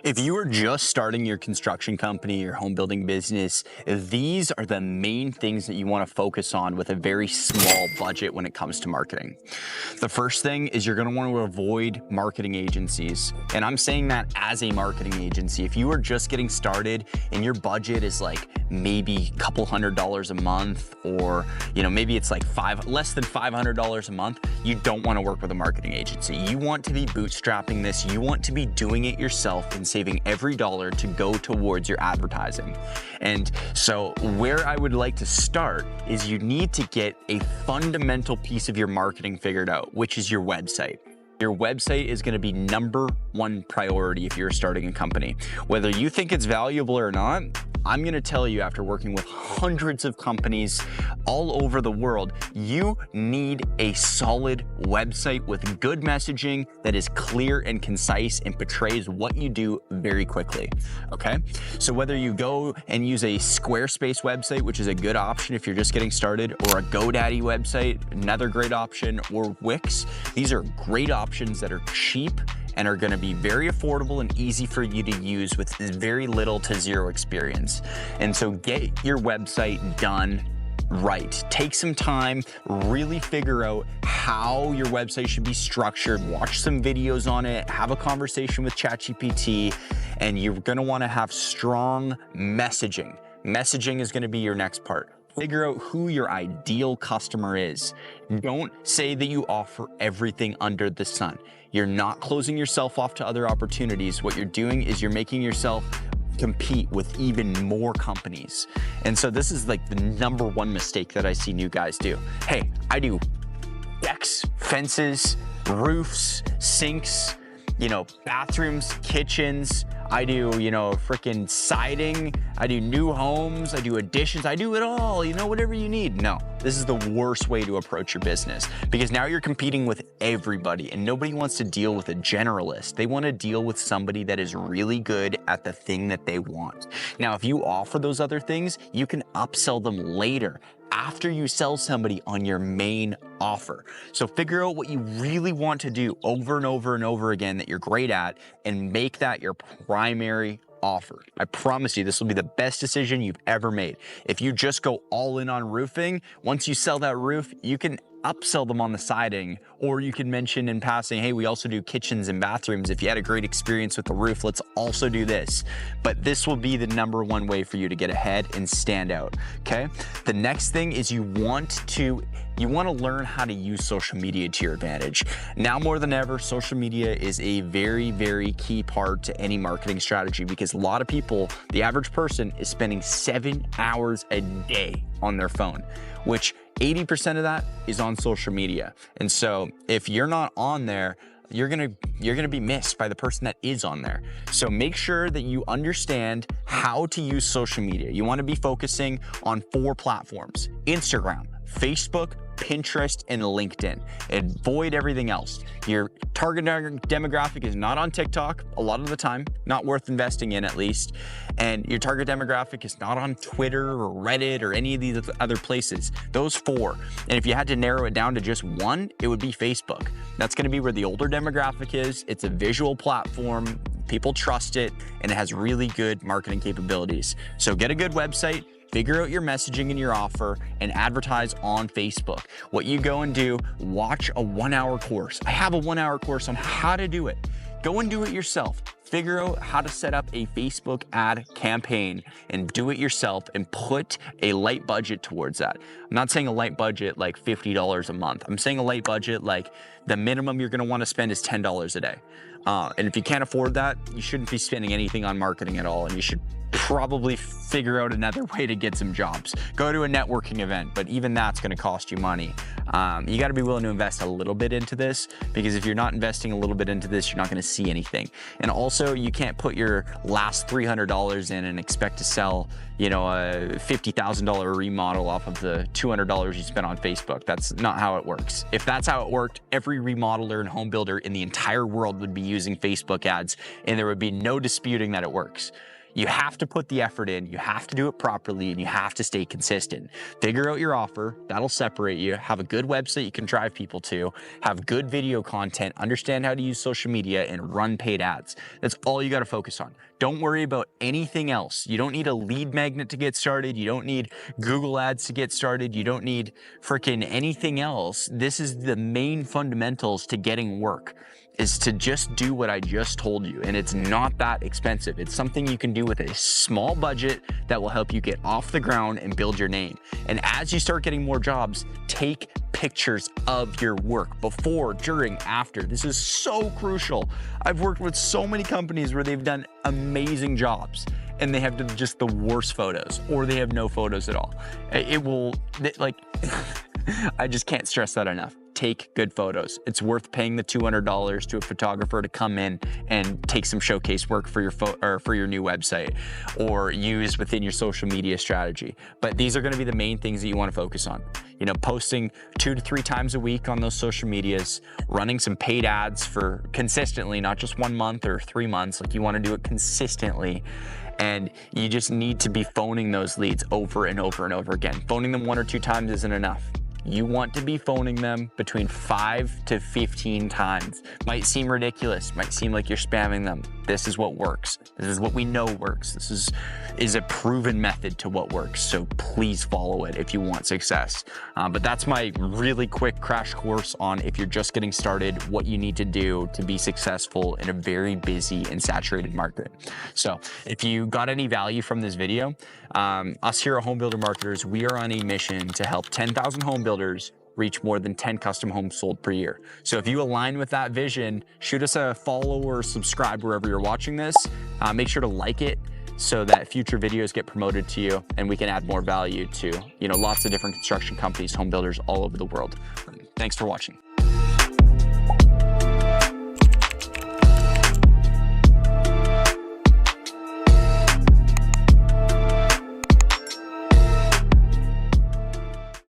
If you are just starting your construction company, your home building business, these are the main things that you want to focus on with a very small budget when it comes to marketing. The first thing is you're going to want to avoid marketing agencies. And I'm saying that as a marketing agency. If you are just getting started and your budget is like maybe a couple $100s a month, or maybe it's like less than $500 a month, you don't want to work with a marketing agency. You want to be bootstrapping this. You want to be doing it yourself and saving every dollar to go towards your advertising. And so where I would like to start is you need to get a fundamental piece of your marketing figured out, which is your website. Your website is going to be #1 priority if you're starting a company. Whether you think it's valuable or not, I'm going to tell you, after working with hundreds of companies all over the world, you need a solid website with good messaging that is clear and concise and portrays what you do very quickly. Okay? So whether you go and use a Squarespace website, which is a good option if you're just getting started, or a GoDaddy website, another great option, or Wix, these are great options that are cheap and are going to be very affordable and easy for you to use with very little to zero experience. And so get your website done right. Take some time, really figure out how your website should be structured, watch some videos on it, have a conversation with ChatGPT, and you're going to want to have strong messaging. Messaging is going to be your next part. Figure out who your ideal customer is. Don't say that you offer everything under the sun. You're not closing yourself off to other opportunities. What you're doing is you're making yourself compete with even more companies. And so this is like the #1 mistake that I see new guys do. Hey, I do decks, fences, roofs, sinks, bathrooms, kitchens. I do, freaking siding. I do new homes. I do additions. I do it all, whatever you need. No, this is the worst way to approach your business, because now you're competing with everybody and nobody wants to deal with a generalist. They want to deal with somebody that is really good at the thing that they want. Now, if you offer those other things, you can upsell them later after you sell somebody on your main offer. So figure out what you really want to do over and over and over again that you're great at, and make that your primary offer. I promise you, this will be the best decision you've ever made. If you just go all in on roofing, once you sell that roof, you can upsell them on the siding, or you can mention in passing, hey, we also do kitchens and bathrooms. If you had a great experience with the roof, let's also do this. But this will be the #1 way for you to get ahead and stand out, okay? The next thing is you want to learn how to use social media to your advantage. Now more than ever, social media is a very, very key part to any marketing strategy, because a lot of people, the average person, is spending 7 hours a day on their phone, which 80% of that is on social media. And so if you're not on there, you're gonna be missed by the person that is on there. So make sure that you understand how to use social media. You want to be focusing on 4 platforms: Instagram, Facebook, Pinterest, and LinkedIn. Avoid everything else. Your target demographic is not on TikTok a lot of the time, not worth investing in at least. And your target demographic is not on Twitter or Reddit or any of these other places. Those 4. And if you had to narrow it down to just one, it would be Facebook. That's going to be where the older demographic is. It's a visual platform. People trust it, and it has really good marketing capabilities. So get a good website, figure out your messaging and your offer, and advertise on Facebook. What you go and do, watch a 1-hour course. I have a 1-hour course on how to do it. Go and do it yourself. Figure out how to set up a Facebook ad campaign and do it yourself, and put a light budget towards that. I'm not saying a light budget like $50 a month. I'm saying a light budget like the minimum you're going to want to spend is $10 a day. And if you can't afford that, you shouldn't be spending anything on marketing at all, and you should probably figure out another way to get some jobs. Go to a networking event, but even that's going to cost you money. You got to be willing to invest a little bit into this, because if you're not investing a little bit into this, you're not going to see anything. And also, you can't put your last $300 in and expect to sell, a $50,000 remodel off of the $200 you spent on Facebook. That's not how it works. If that's how it worked, every remodeler and home builder in the entire world would be using Facebook ads, and there would be no disputing that it works. You have to put the effort in, you have to do it properly, and you have to stay consistent. Figure out your offer, that'll separate you. Have a good website you can drive people to, have good video content, understand how to use social media, and run paid ads. That's all you got to focus on. Don't worry about anything else. You don't need a lead magnet to get started. You don't need Google ads to get started. You don't need freaking anything else. This is the main fundamentals to getting work, is to just do what I just told you. And it's not that expensive. It's something you can do with a small budget that will help you get off the ground and build your name. And as you start getting more jobs, take pictures of your work before, during, after. This is so crucial. I've worked with so many companies where they've done amazing jobs and they have just the worst photos, or they have no photos at all. I just can't stress that enough. Take good photos. It's worth paying the $200 to a photographer to come in and take some showcase work for your for your new website, or use within your social media strategy. But these are going to be the main things that you want to focus on. You know, posting 2 to 3 times a week on those social medias, running some paid ads for consistently, not just 1 month or 3 months. Like, you want to do it consistently. And you just need to be phoning those leads over and over and over again. Phoning them 1 or 2 times isn't enough. You want to be phoning them between 5 to 15 times. Might seem ridiculous, might seem like you're spamming them. This is what works. This is what we know works. This is a proven method to what works. So please follow it if you want success. But that's my really quick crash course on, if you're just getting started, what you need to do to be successful in a very busy and saturated market. So if you got any value from this video, us here at Home Builder Marketers, we are on a mission to help 10,000 home builders reach more than 10 custom homes sold per year. So if you align with that vision, shoot us a follow or subscribe wherever you're watching this. Make sure to like it so that future videos get promoted to you and we can add more value to, lots of different construction companies, home builders all over the world. Thanks for watching.